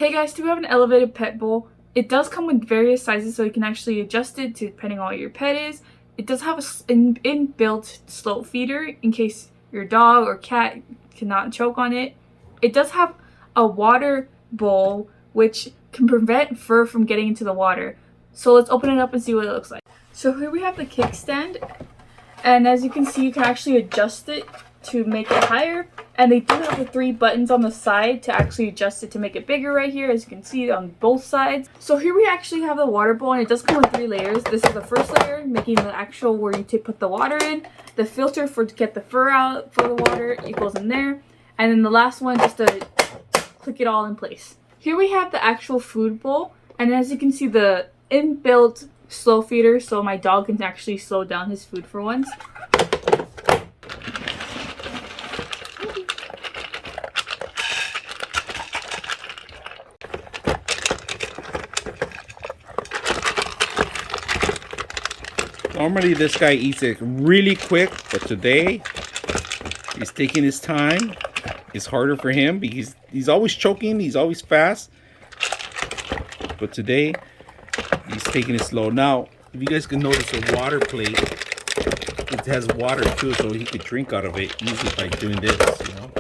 Hey guys, do we have an elevated pet bowl? It does come with various sizes, so you can actually adjust it to depending on what your pet is. It does have an inbuilt slope feeder in case your dog or cat cannot choke on it. It does have a water bowl which can prevent fur from getting into the water. So let's open it up and see what it looks like. So here we have the kickstand, and as you can see, you can actually adjust it to make it higher, and they do have the 3 buttons on the side to actually adjust it to make it bigger right here, as you can see on both sides. So here we actually have the water bowl, and it does come with 3 layers. This is the first layer, making the actual where you put the water in. The filter to get the fur out for the water, it goes in there. And then the last one, just to click it all in place. Here we have the actual food bowl, and as you can see, the inbuilt slow feeder, so my dog can actually slow down his food for once. Normally this guy eats it really quick, but today he's taking his time. It's harder for him because he's always choking, he's always fast. But today he's taking it slow. Now, if you guys can notice the water plate, it has water too, so he could drink out of it easily by doing this, you know.